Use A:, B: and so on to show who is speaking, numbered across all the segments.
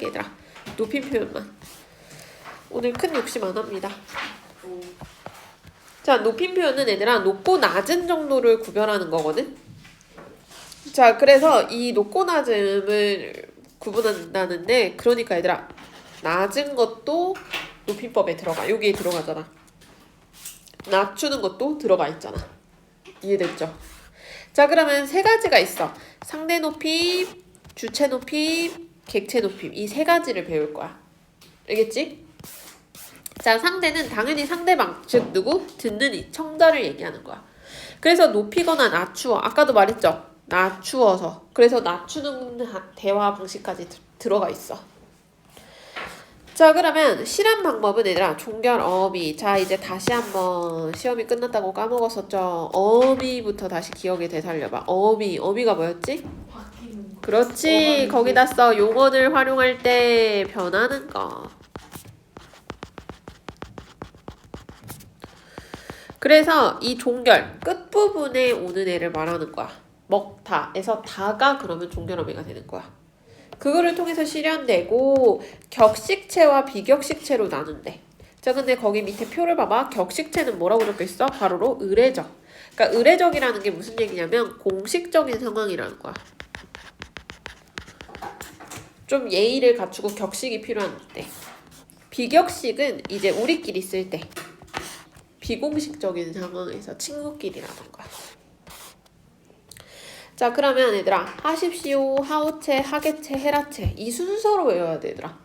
A: 할게 얘들아. 높임 표현만. 오늘 큰 욕심 안 합니다. 자, 높임 표현은 얘들아 높고 낮은 정도를 구별하는 거거든. 자, 그래서 이 높고 낮음을 구분한다는데, 그러니까 얘들아 낮은 것도 높임법에 들어가. 여기에 들어가잖아. 낮추는 것도 들어가 있잖아. 이해됐죠? 자, 그러면 세 가지가 있어. 상대 높임, 주체 높임, 객체 높임. 이 세 가지를 배울 거야. 알겠지? 자, 상대는 당연히 상대방, 즉 누구? 듣는 이 청자를 얘기하는 거야. 그래서 높이거나 낮추어. 아까도 말했죠? 낮추어서. 그래서 낮추는 대화 방식까지 들어가 있어. 자, 그러면 실험 방법은 얘들아 종결 어미. 자, 이제 다시 한번 시험이 끝났다고 까먹었었죠. 어미부터 다시 기억에 되살려봐. 어미가 뭐였지? 그렇지. 거기다 써. 용언을 활용할 때 변하는 거. 그래서 이 종결 끝부분에 오는 애를 말하는 거야. 먹다에서 다가 그러면 종결 어미가 되는 거야. 그거를 통해서 실현되고 격식체와 비격식체로 나눈대. 자, 근데 거기 밑에 표를 봐봐. 격식체는 뭐라고 적혀있어? 바로로 의례적. 그러니까 의례적이라는 게 무슨 얘기냐면 공식적인 상황이라는 거야. 좀 예의를 갖추고 격식이 필요한 때. 비격식은 이제 우리끼리 쓸 때. 비공식적인 상황에서 친구끼리라던가. 자, 그러면 얘들아 하십시오, 하오체, 하계체, 헤라체 이 순서로 외워야 돼 얘들아.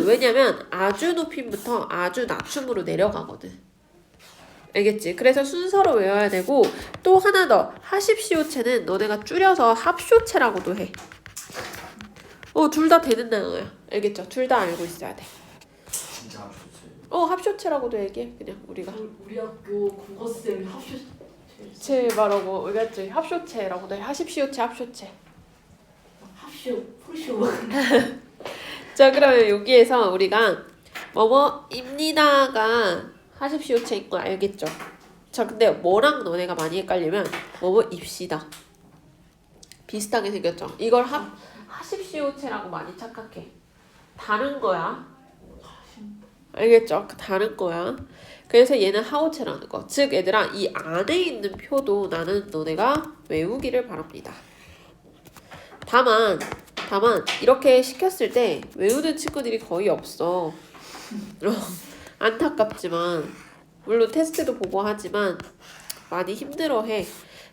A: 왜냐면 아주 높임부터 아주 낮춤으로 내려가거든. 알겠지? 그래서 순서로 외워야 되고 또 하나 더 하십시오체는 너네가 줄여서 합쇼체라고도 해. 둘 다 되는 단어야. 알겠죠? 둘 다 알고 있어야 돼.
B: 진짜 합쇼체.
A: 합쇼체라고도 얘기해. 그냥 우리가.
C: 우리 학교 국어쌤이 합쇼체
A: 말하고 알겠지? 합쇼체라고도 해. 하십시오체, 합쇼체.
C: 푸쇼
A: 자, 그러면 여기에서 우리가 뭐뭐입니다가 하십시오체인 거 알겠죠? 자, 근데 뭐랑 너네가 많이 헷갈리면 뭐뭐입시다. 비슷하게 생겼죠? 이걸 하십시오체라고 많이 착각해. 다른 거야. 알겠죠? 다른 거야. 그래서 얘는 하오체라는 거. 즉 얘들아 이 안에 있는 표도 나는 너네가 외우기를 바랍니다. 다만 이렇게 시켰을 때 외우는 친구들이 거의 없어. 안타깝지만 물론 테스트도 보고 하지만 많이 힘들어해.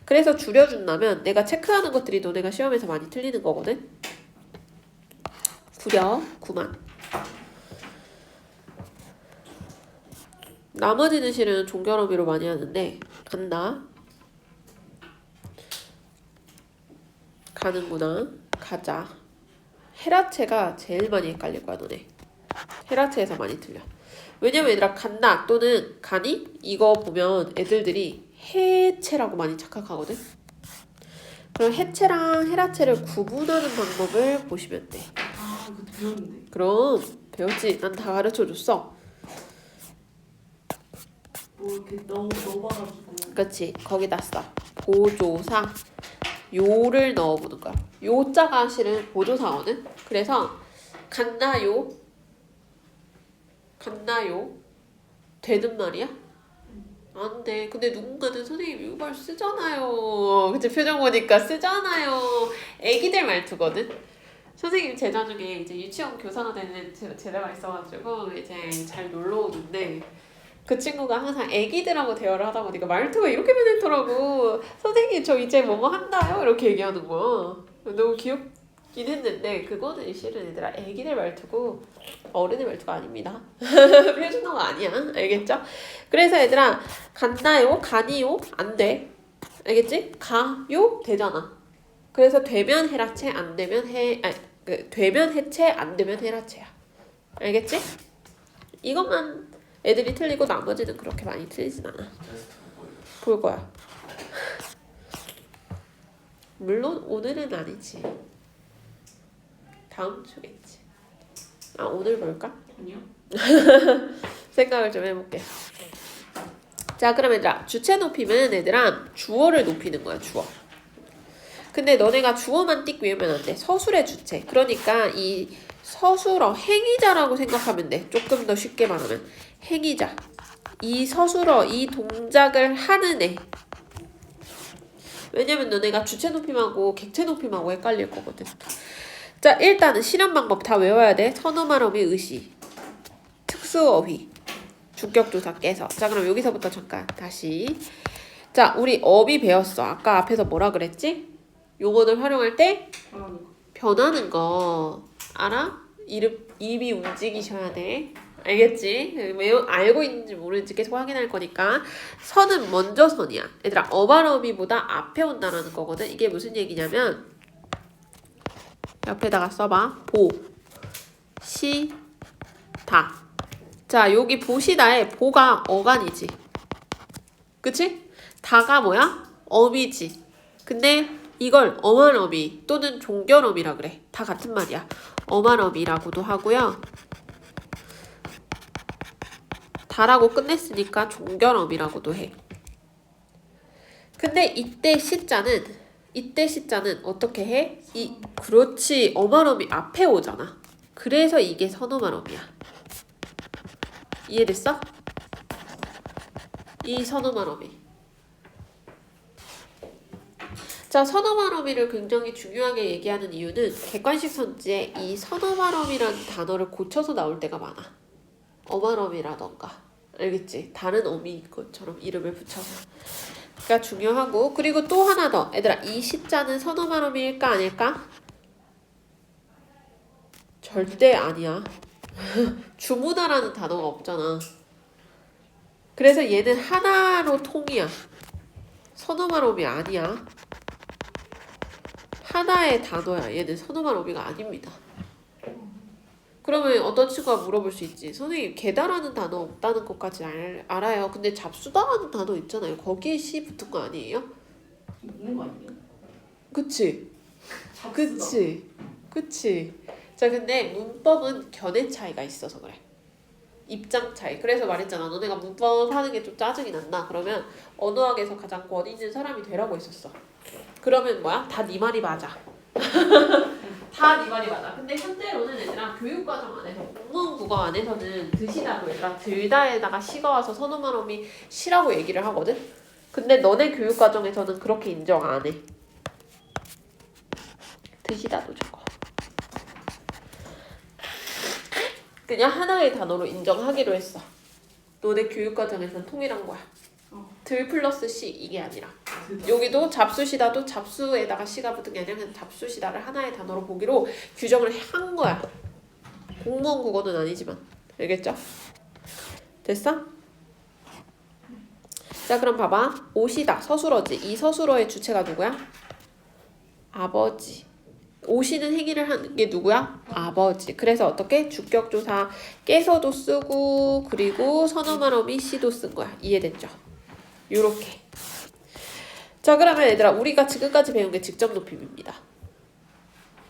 A: 그래서 줄여준다면 내가 체크하는 것들이 너네가 시험에서 많이 틀리는 거거든. 구려 9만. 나머지는 실은 종결어미로 많이 하는데 간다. 가는구나. 가자. 헤라체가 제일 많이 헷갈릴 거야 너네. 헤라체에서 많이 틀려. 왜냐면 얘들아 간다 또는 가니? 이거 보면 애들들이 해체라고 많이 착각하거든. 그럼 해체랑 헤라체를 구분하는 방법을 보시면 돼.
C: 이거 배웠는데.
A: 그럼 배웠지. 난 다 가르쳐줬어.
C: 뭐 이렇게 넣어봐가지고.
A: 그렇지. 거기다 써. 보조사. 요를 넣어보는 거야. 요자가 실은 보조사거든. 그래서 갔나요? 되는 말이야? 안 돼. 근데 누군가는 선생님 이거 말 쓰잖아요. 그치? 표정 보니까 쓰잖아요. 애기들 말투거든. 선생님 제자 중에 이제 유치원 교사가 되는 제자가 있어가지고 이제 잘 놀러 오는데 그 친구가 항상 애기들하고 대화를 하다 보니까 말투가 이렇게 변했더라고. 선생님 저 이제 뭐뭐 한다요? 이렇게 얘기하는 거야. 너무 귀엽긴 했는데 그거는 실은 얘들아 애기들 말투고 어른의 말투가 아닙니다. 표준어가 아니야. 알겠죠? 그래서 얘들아 간다요? 가니요? 안 돼. 알겠지? 가요? 되잖아. 그래서 되면 헤라체 안 되면 되면 해체 안 되면 헤라체야. 알겠지? 이것만 애들이 틀리고 나머지는 그렇게 많이 틀리진 않아. 볼 거야. 물론 오늘은 아니지. 다음 주겠지. 오늘 볼까?
C: 아니요.
A: 생각을 좀 해볼게. 자, 그럼 얘들아 주체 높임은 얘들아 주어를 높이는 거야. 주어. 근데 너네가 주어만 띡 외우면 안 돼. 서술의 주체. 그러니까 이 서술어 행위자라고 생각하면 돼. 조금 더 쉽게 말하면 행위자. 이 서술어 이 동작을 하는 애. 왜냐면 너네가 주체 높임하고 객체 높임하고 헷갈릴 거거든. 자, 일단은 실현 방법 다 외워야 돼. 선어 말어미 의시. 특수어휘. 주격조사 깨서. 자, 그럼 여기서부터 잠깐 다시. 자, 우리 어휘 배웠어. 아까 앞에서 뭐라 그랬지? 용어를 활용할 때 변하는 거 알아? 입이 움직이셔야 돼. 알겠지? 왜 알고 있는지 모르는지 계속 확인할 거니까. 선은 먼저 선이야. 얘들아, 어발어미보다 앞에 온다라는 거거든. 이게 무슨 얘기냐면 옆에다가 써봐. 보, 시, 다. 자, 여기 보시다에 보가 어간이지. 그치? 다가 뭐야? 어미지. 근데 이걸 어만어미 또는 종결어미라 그래. 다 같은 말이야. 어만어미라고도 하고요. 다라고 끝냈으니까 종결어미라고도 해. 근데 이때 시자는 어떻게 해? 그렇지. 어만어미 앞에 오잖아. 그래서 이게 선어만어미야. 이해됐어? 이 선어만어미. 자, 선어만어미를 굉장히 중요하게 얘기하는 이유는 객관식 선지에 이 선어만어미라는 단어를 고쳐서 나올 때가 많아. 어만어미라던가. 알겠지? 다른 어미인 것처럼 이름을 붙여서. 그러니까 중요하고. 그리고 또 하나 더. 얘들아, 이 시자는 선어만어미일까 아닐까? 절대 아니야. 주문하라는 단어가 없잖아. 그래서 얘는 하나로 통이야. 선어만어미 아니야. 하나의 단어야. 얘는 선어만어미가 아닙니다. 그러면 어떤 친구가 물어볼 수 있지. 선생님, 개다라는 단어 없다는 것까지 알아요. 근데 잡수다라는 단어 있잖아요. 거기에 시 붙은 거 아니에요?
C: 있는 거 아니에요?
A: 그치?
C: 잡수다.
A: 그치? 자, 근데 문법은 견해 차이가 있어서 그래. 입장 차이. 그래서 말했잖아. 너네가 문법 하는 게 좀 짜증이 난다. 그러면 언어학에서 가장 권위 있는 사람이 되라고 했었어. 그러면 뭐야? 다 네 말이 맞아. 다 네 말이 맞아. 근데 현재로는 얘들아 교육과정 안에서 공무원국어 안에서는 드시다고 얘들아 들다에다가 시가 와서 선어만어미 시라고 얘기를 하거든. 근데 너네 교육과정에서는 그렇게 인정 안 해. 드시다도 적어. 그냥 하나의 단어로 인정하기로 했어. 너네 교육과정에서는 통일한 거야. 들 플러스 시 이게 아니라. 여기도 잡수시다도 잡수에다가 시가 붙은 게 아니라 그냥 잡수시다를 하나의 단어로 보기로 규정을 한 거야. 공무원 국어는 아니지만. 알겠죠? 됐어? 자, 그럼 봐봐. 오시다 서술어지. 이 서술어의 주체가 누구야? 아버지. 오시는 행위를 하는 게 누구야? 아버지. 그래서 어떻게? 주격조사 깨서도 쓰고 그리고 선어만어미 시도 쓴 거야. 이해됐죠? 요렇게. 자, 그러면 얘들아 우리가 지금까지 배운 게 직접 높임입니다.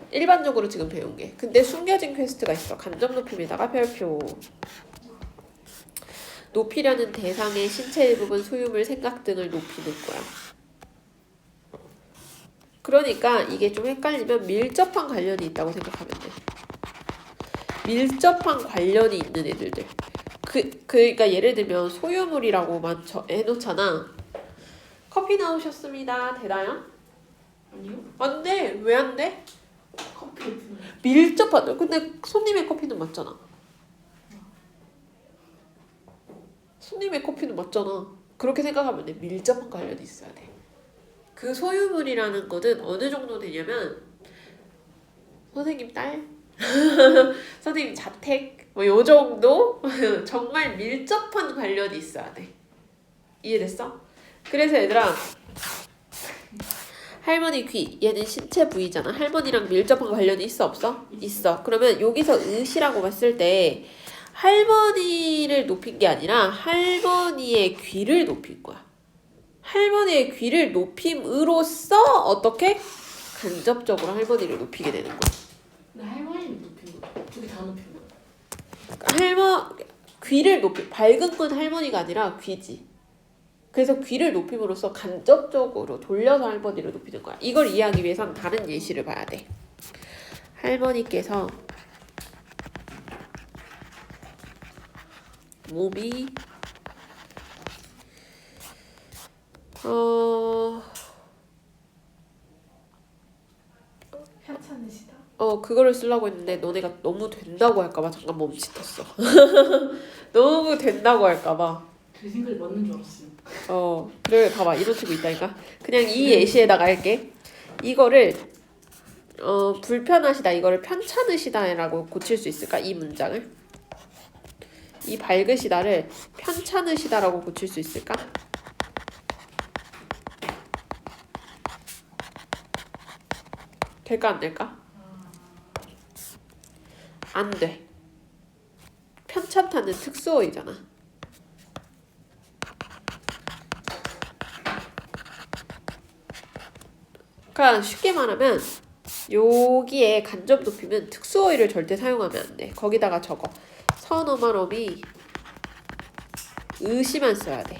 A: 일반적으로 지금 배운 게. 근데 숨겨진 퀘스트가 있어. 간접 높임에다가 별표. 높이려는 대상의 신체 일부분, 소유물, 생각 등을 높이는 거야. 그러니까 이게 좀 헷갈리면 밀접한 관련이 있다고 생각하면 돼. 밀접한 관련이 있는 애들들. 그러니까 예를 들면 소유물이라고만 해놓잖아. 커피 나오셨습니다. 되나요?
C: 아니요?
A: 안 돼. 왜 안 돼?
C: 커피 같은
A: 밀접한. 근데 손님의 커피는 맞잖아. 손님의 커피는 맞잖아. 그렇게 생각하면 돼. 밀접한 관련이 있어야 돼. 그 소유물이라는 거는 어느 정도 되냐면 선생님 딸? 선생님 자택? 뭐 요 정도? 정말 밀접한 관련이 있어야 돼. 이해됐어? 그래서 얘들아 할머니 귀 얘는 신체 부위잖아. 할머니랑 밀접한 관련이 있어 없어? 있어. 그러면 여기서 의시라고 봤을 때 할머니를 높인 게 아니라 할머니의 귀를 높인 거야. 할머니의 귀를 높임으로써 어떻게? 간접적으로 할머니를 높이게 되는 거야.
C: 근데 할머니는 높인 거. 둘이 다 높인 거.
A: 귀를 밝은 건 할머니가 아니라 귀지. 그래서 귀를 높임으로써 간접적으로 돌려서 할머니를 높이는 거야. 이걸 이해하기 위해선 다른 예시를 봐야 돼. 할머니께서 몸이
C: 편찮으시다.
A: 그거를 쓰려고 했는데 너네가 너무 된다고 할까봐 잠깐 멈칫했어. 너무 된다고 할까봐.
C: 제 생각이 맞는 줄 알았어요.
A: 그래 봐봐 이런 식으로 있다니까. 그냥 이 예시에다가 할게. 이거를 불편하시다 이거를 편찮으시다라고 고칠 수 있을까? 이 문장을 이 밝으시다를 편찮으시다라고 고칠 수 있을까? 될까 안 될까? 안 돼. 편찮다는 특수어이잖아. 그러니까 쉽게 말하면 여기에 간접 높이면 특수어휘를 절대 사용하면 안 돼. 거기다가 적어. 선어말어미 의시만 써야 돼.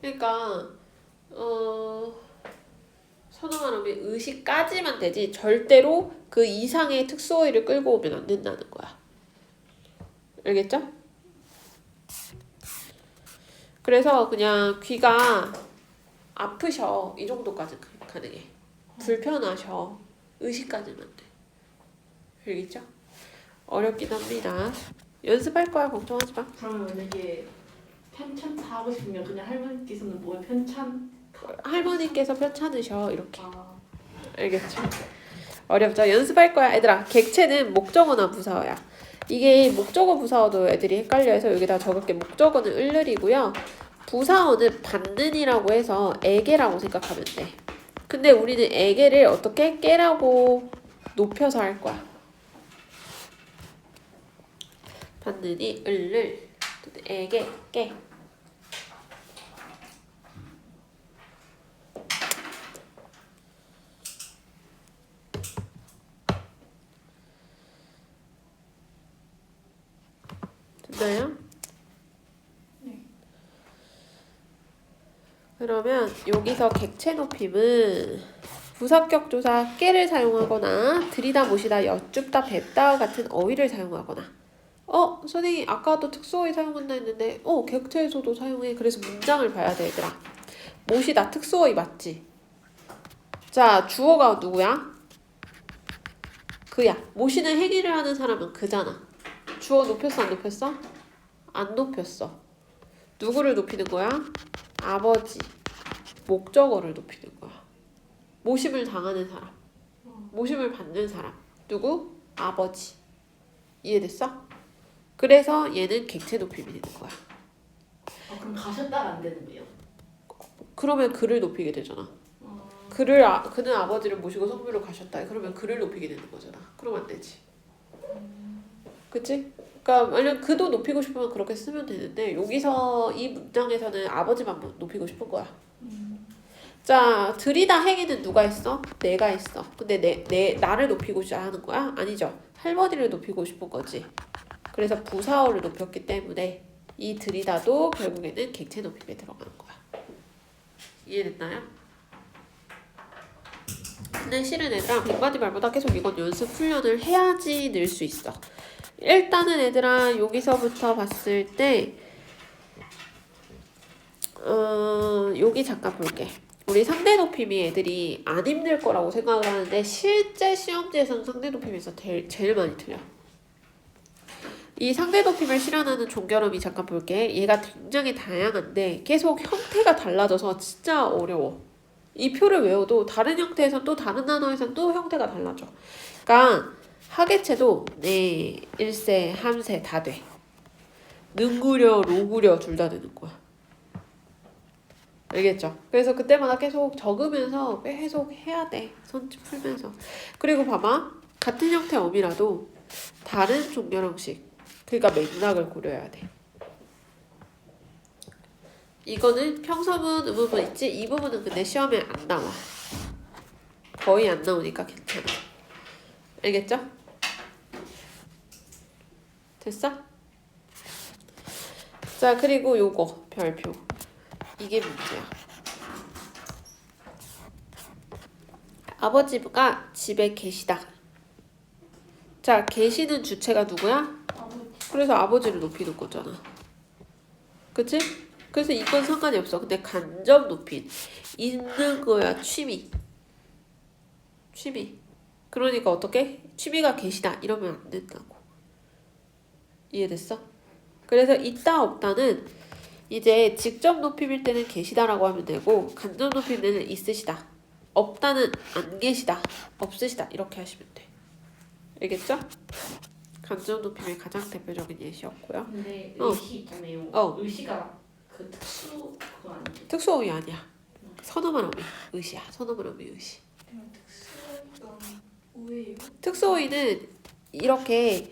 A: 그러니까 선어말어미 의시까지만 되지 절대로 그 이상의 특수어휘를 끌고 오면 안 된다는 거야. 알겠죠? 그래서 그냥 귀가 아프셔 이 정도까지 가능해. 불편하셔 의식까지만 돼. 알겠죠? 어렵긴 합니다. 연습할 거야 걱정하지 마.
C: 그러면 만약에 편찮다 하고 싶으면 그냥 할머니께서는 뭐에 편찮?
A: 할머니께서 편찮으셔 이렇게.
C: 아,
A: 알겠죠? 어렵죠? 연습할 거야 얘들아. 객체는 목적어나 부사어야. 이게 목적어 부사어도 애들이 헷갈려해서 여기다 적을게. 목적어는 을을이고요. 부사어는 받는이라고 해서 애게라고 생각하면 돼. 근데 우리는 애게를 어떻게 깨라고 높여서 할 거야. 받는이 을을 애게 깨. 됐나요?
C: 네.
A: 그러면 여기서 객체 높임은 부사격 조사 깨를 사용하거나 들이다 모시다 여쭙다 뵙다 같은 어휘를 사용하거나 선생님 아까도 특수어휘 사용한다 했는데 객체에서도 사용해. 그래서 문장을 봐야 돼 얘들아. 모시다 특수어휘 맞지? 자 주어가 누구야? 그야. 모시는 행위를 하는 사람은 그잖아. 주어 높였어 안 높였어? 안 높였어. 누구를 높이는 거야? 아버지. 목적어를 높이는 거야. 모심을 당하는 사람. 모심을 받는 사람. 누구? 아버지. 이해됐어? 그래서 얘는 객체 높임이 되는 거야.
C: 그럼 가셨다가 안 되는 거예요?
A: 그러면 그를 높이게 되잖아. 그는 아버지를 모시고 성묘를 가셨다. 그러면 그를 높이게 되는 거잖아. 그러면 안 되지. 그치? 그러니까 만약 그도 높이고 싶으면 그렇게 쓰면 되는데 여기서 이 문장에서는 아버지만 높이고 싶은 거야. 자, 들이다 행위는 누가 했어? 내가 했어. 근데 나를 높이고 싶어 하는 거야? 아니죠. 할머니를 높이고 싶은 거지. 그래서 부사어를 높였기 때문에 이 들이다도 결국에는 객체 높임에 들어가는 거야. 이해됐나요? 근데 실은 얘들아 100마디 말보다 계속 이건 연습 훈련을 해야지 늘 수 있어. 일단은 얘들아 여기서부터 봤을 때 여기 잠깐 볼게. 우리 상대 높임이 애들이 안 힘들 거라고 생각을 하는데 실제 시험지에서는 상대 높임에서 제일 많이 틀려. 이 상대 높임을 실현하는 종결음이 잠깐 볼게. 얘가 굉장히 다양한데 계속 형태가 달라져서 진짜 어려워. 이 표를 외워도 다른 형태에선 또 다른 단어에선 또 형태가 달라져. 그러니까 하계체도 네, 일세, 함세 다 돼. 능구려, 로구려 둘 다 되는 거야. 알겠죠? 그래서 그때마다 계속 적으면서 계속 해야 돼. 선지 풀면서. 그리고 봐봐. 같은 형태 어미라도 다른 종결 형식. 그러니까 맥락을 고려해야 돼. 이거는 평서문, 의문문 있지? 이 부분은 근데 시험에 안 나와. 거의 안 나오니까 괜찮아. 알겠죠? 됐어? 자, 그리고 요거 별표. 이게 문제야. 아버지가 집에 계시다. 자, 계시는 주체가 누구야?
C: 아버지.
A: 그래서 아버지를 높이는 거잖아. 그치? 그래서 이건 상관이 없어. 근데 간접 높인 있는 거야. 취미. 그러니까 어떻게? 취미가 계시다 이러면 안 된다고. 이해됐어? 그래서 있다 없다는 이제 직접 높임일 때는 계시다라고 하면 되고 간접 높임일 때는 있으시다. 없다는 안 계시다. 없으시다. 이렇게 하시면 돼. 알겠죠? 간접 높임의 가장 대표적인 예시였고요.
C: 근데
A: 어.
C: 의시 있잖아요.
A: 어.
C: 의시가 그 특수 그거 아니에요?
A: 특수어휘 아니야. 선어만 어휘. 의시야. 선어만 어휘 의시.
C: 특수가 뭐예요?
A: 특수어휘는 이렇게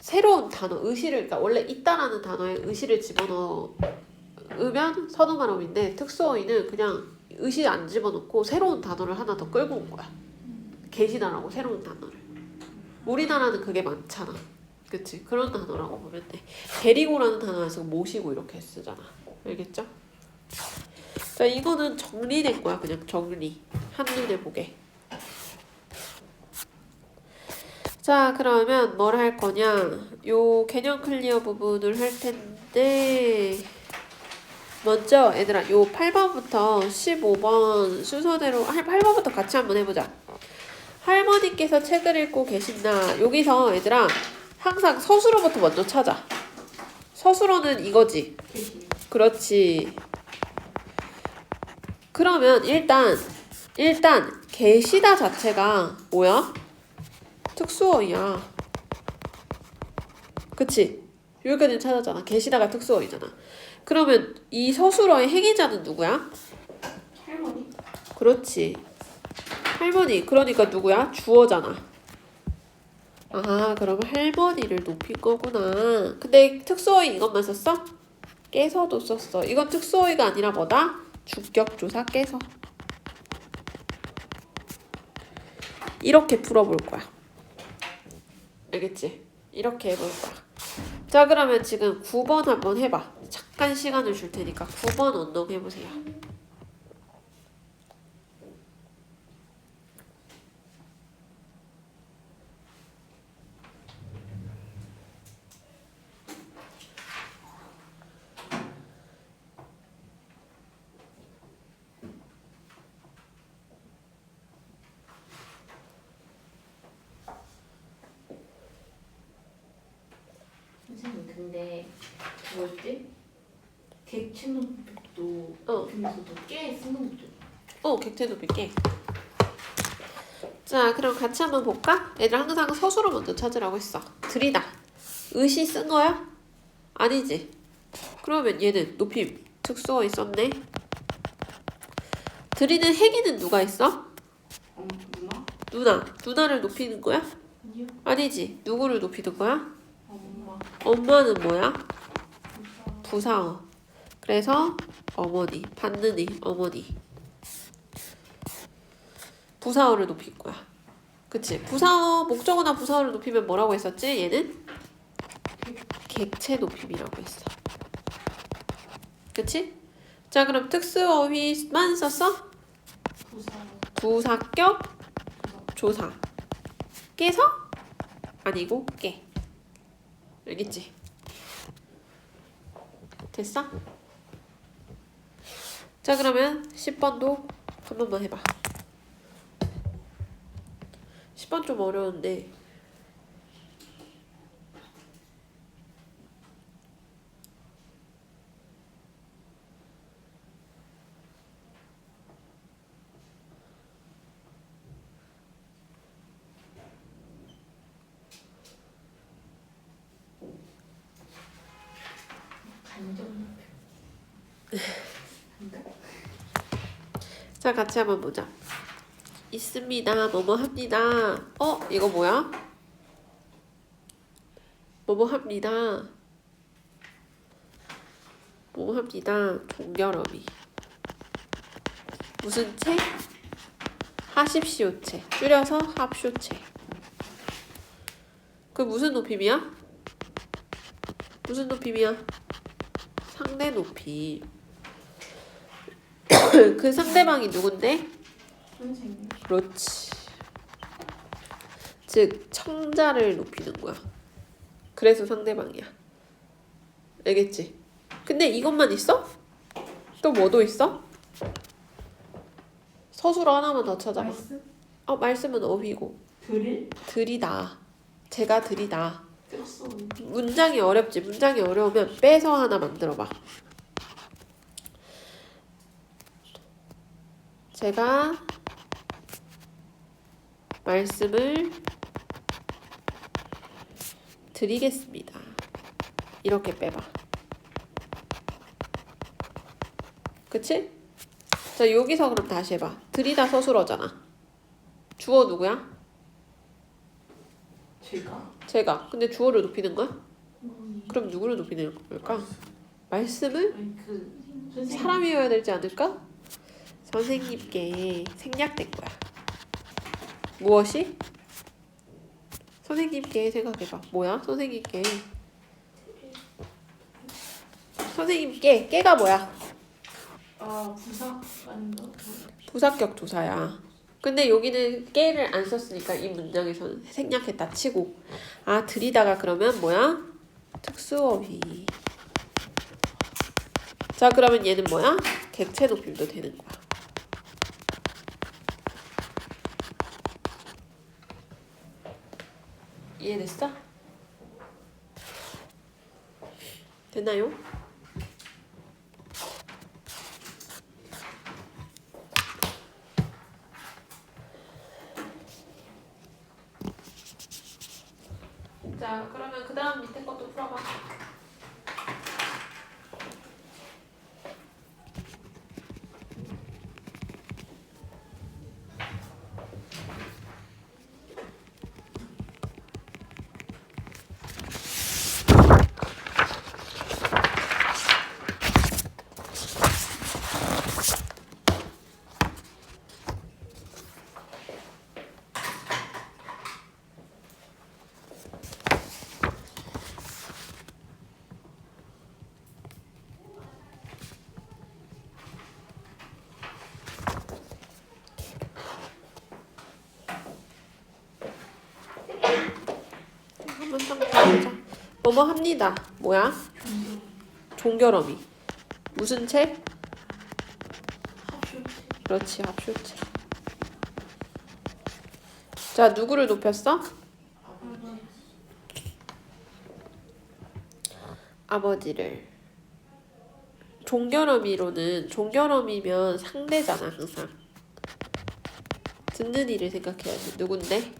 A: 새로운 단어, 의시를, 그러니까 원래 있다라는 단어에 의시를 집어넣으면 선어만 어휘인데 특수어휘는 그냥 의시 안 집어넣고 새로운 단어를 하나 더 끌고 온 거야. 계시다라고 새로운 단어를. 우리나라는 그게 많잖아. 그치? 그런 단어라고 보면 돼. 데리고라는 단어에서 모시고 이렇게 쓰잖아. 알겠죠? 자, 이거는 정리된 거야. 그냥 정리. 한눈에 보게. 자, 그러면 뭘 할 거냐? 요 개념 클리어 부분을 할 텐데 먼저 얘들아 요 8번부터 15번 순서대로 8번부터 같이 한번 해보자. 할머니께서 책을 읽고 계신다. 여기서 얘들아 항상 서술어부터 먼저 찾아. 서술어는 이거지.
C: 계시.
A: 그렇지. 그러면 일단 계시다 자체가 뭐야? 특수어이야. 그치? 여기까지는 찾았잖아. 계시다가 특수어이잖아. 그러면 이 서술어의 행위자는 누구야?
C: 할머니.
A: 그렇지. 할머니. 그러니까 누구야? 주어잖아. 아, 그럼 할머니를 높인 거구나. 근데 특수어이 이것만 썼어? 깨서도 썼어. 이건 특수어이가 아니라 뭐다? 주격조사 깨서. 이렇게 풀어볼 거야. 알겠지? 이렇게 해볼 거야. 자, 그러면 지금 9번 한번 해봐. 잠깐 시간을 줄 테니까 9번 운동 해보세요.
C: 선생님 근데 뭐였지? 객체 높이도
A: 어.
C: 중에서도 꽤 쓰는 거죠.
A: 객체 높이 깨. 자, 그럼 같이 한번 볼까? 얘들 항상 서술어 먼저 찾으라고 했어. 들이다. 의시 쓴 거야? 아니지. 그러면 얘는 높임 특수어 있었네. 들이는 행위는 누가 있어?
C: 누나?
A: 누나를 높이는 거야?
C: 아니요.
A: 아니지. 누구를 높이는 거야?
C: 엄마.
A: 엄마는 뭐야? 부사어. 그래서 어머니, 받는 이 어머니. 부사어를 높일 거야. 그치? 부사어, 목적어나 부사어를 높이면 뭐라고 했었지? 얘는 객체 높임이라고 했어. 그치? 자, 그럼 특수어휘만 썼어? 부사격 조사. 깨서? 아니고 깨. 알겠지? 됐어? 자, 그러면 10번도 한 번만 해봐. 10번 좀 어려운데. 자, 같이 한번 보자. 있습니다. 뭐뭐 합니다. 이거 뭐야? 뭐뭐 합니다. 뭐뭐 합니다. 동결어미. 무슨 채? 하십시오채. 줄여서 합쇼채. 그 무슨 높임이야? 무슨 높임이야? 상대 높임. 그 상대방이 누군데?
C: 선생님.
A: 그렇지. 즉 청자를 높이는 거야. 그래서 상대방이야. 알겠지? 근데 이것만 있어? 또 뭐도 있어? 서술어 하나만 더 찾아봐.
C: 말씀?
A: 말씀은 어휘고.
C: 드릴?
A: 들이다. 제가 들이다.
C: 특수.
A: 문장이 어렵지. 문장이 어려우면 빼서 하나 만들어봐. 제가 말씀을 드리겠습니다. 이렇게 빼봐. 그치? 자, 여기서 그럼 다시 해봐. 들이다 서술어잖아. 주어 누구야? 제가. 근데 주어를 높이는 거야? 그럼 누구를 높이는 걸까? 말씀을
C: 아니 선생님.
A: 사람이어야 되지 않을까? 선생님께 생략된 거야. 무엇이? 선생님께 생각해봐. 뭐야? 선생님께. 선생님께 깨가 뭐야?
C: 부사 아닌가?
A: 부사격 조사야. 근데 여기는 깨를 안 썼으니까 이 문장에서는 생략했다 치고. 들이다가 그러면 뭐야? 특수어휘. 자, 그러면 얘는 뭐야? 객체 높임도 되는 거야. 이해됐어? 됐나요? 자, 그러면 그 다음 밑에 것도 풀어봐. 한번 딱 보자. 뭐뭐 합니다. 뭐야? 종결어미. 무슨 책? 그렇지, 합쇼책. 자, 누구를 높였어? 아버지를. 종결어미로는 종결어미면 상대잖아, 항상. 듣는 이를 생각해야지. 누군데?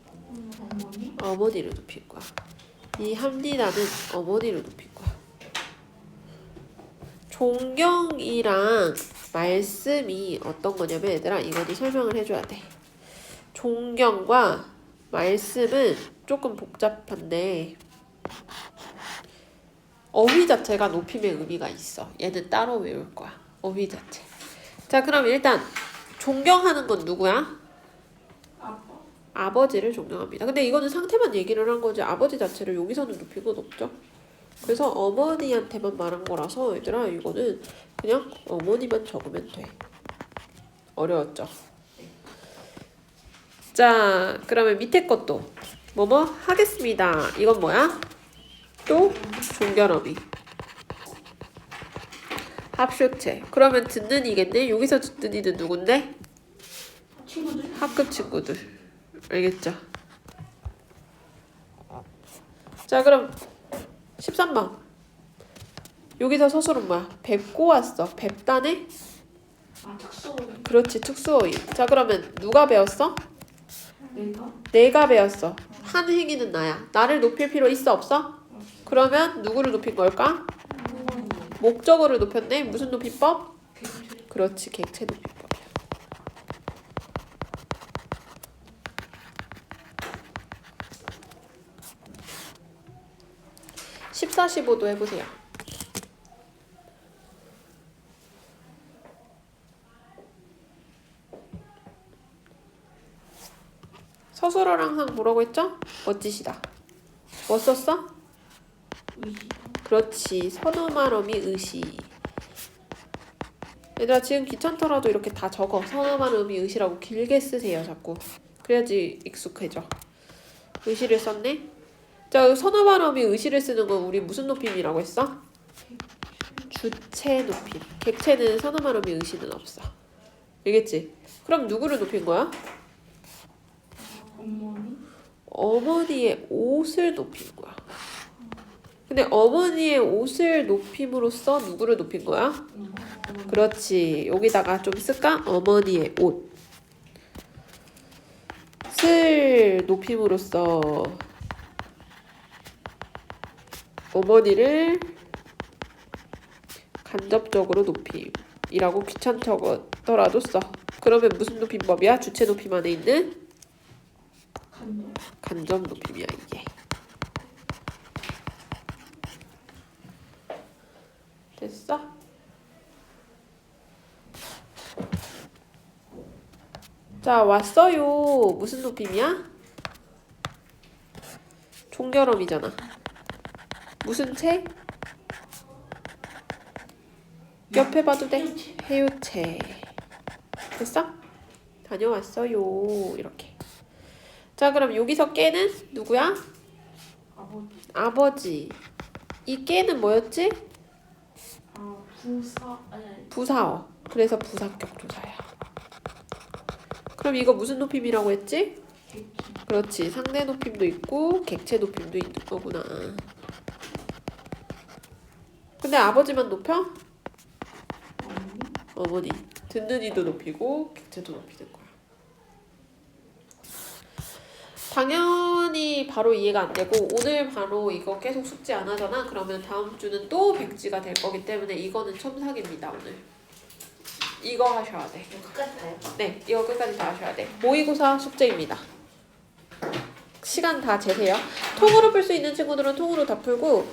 C: 어머니?
A: 어머니를 높일 거야. 이 합니다는 어머니를 높일 거야. 존경이랑 말씀이 어떤 거냐면 얘들아, 이거는 설명을 해줘야 돼. 존경과 말씀은 조금 복잡한데 어휘 자체가 높임의 의미가 있어. 얘는 따로 외울 거야. 어휘 자체. 자, 그럼 일단 존경하는 건 누구야? 아버지를 존경합니다. 근데 이거는 상태만 얘기를 한 거지 아버지 자체를 여기서는 높인 건 없죠. 그래서 어머니한테만 말한 거라서 얘들아 이거는 그냥 어머니만 적으면 돼. 어려웠죠? 자, 그러면 밑에 것도 뭐뭐 하겠습니다. 이건 뭐야? 또 종결어미. 합쇼체. 그러면 듣는 이겠네? 여기서 듣는 이는 누군데?
C: 친구들?
A: 학급 친구들. 알겠죠? 자, 그럼 13번. 여기서 서술은 뭐야? 뵙고 왔어. 뵙다네?
C: 특수어휘.
A: 그렇지, 특수어휘. 자, 그러면 누가 배웠어?
C: 내가?
A: 내가 배웠어. 한 행위는 나야. 나를 높일 필요 있어, 없어? 그러면 누구를 높인 걸까? 목적어를 높였네. 무슨 높임법? 그렇지, 객체 높임법이야. 14, 15도 해보세요. 서술어랑 항상 뭐라고 했죠? 멋지시다. 뭐 썼어?
C: 의시.
A: 그렇지. 선어말어미 의시. 얘들아 지금 귀찮더라도 이렇게 다 적어. 선어말어미 의시라고 길게 쓰세요. 자꾸. 그래야지 익숙해져. 의시를 썼네. 자, 선어말어미 의시를 쓰는 건 우리 무슨 높임이라고 했어? 주체 높임. 객체는 선어말어미 의시는 없어. 알겠지? 그럼 누구를 높인 거야?
C: 어머니.
A: 어머니의 옷을 높인 거야. 근데 어머니의 옷을 높임으로써 누구를 높인 거야?
C: 어머니.
A: 그렇지. 여기다가 좀 쓸까? 어머니의 옷을 높임으로써 어머니를 간접적으로 높임이라고 귀찮더라도 써. 그러면 무슨 높임법이야? 주체 높임 안에 있는
C: 간접.
A: 간접 높임이야 이게. 됐어? 자, 왔어요. 무슨 높임이야? 종결음이잖아. 무슨 체? 옆에 봐도 돼. 해유체. 됐어? 다녀왔어요. 이렇게. 자, 그럼 여기서 깨는 누구야?
C: 아버지.
A: 아버지. 이 깨는 뭐였지?
C: 아 부사. 아니.
A: 부사어. 그래서 부사격 조사야. 그럼 이거 무슨 높임이라고 했지?
C: 객체.
A: 그렇지. 상대 높임도 있고 객체 높임도 있는 거구나. 근데 아버지만 높여?
C: 어머니.
A: 어머니. 듣는 이도 높이고 객체도 높이는 거야. 당연히 바로 이해가 안 되고 오늘 바로 이거 계속 숙제 안 하잖아. 그러면 다음 주는 또 백지가 될 거기 때문에 이거는 첨삭입니다. 오늘. 이거 하셔야 돼.
C: 끝까지 다 해봐.
A: 네, 이거 끝까지 다 하셔야 돼. 모의고사 숙제입니다. 시간 다 재세요. 통으로 풀 수 있는 친구들은 통으로 다 풀고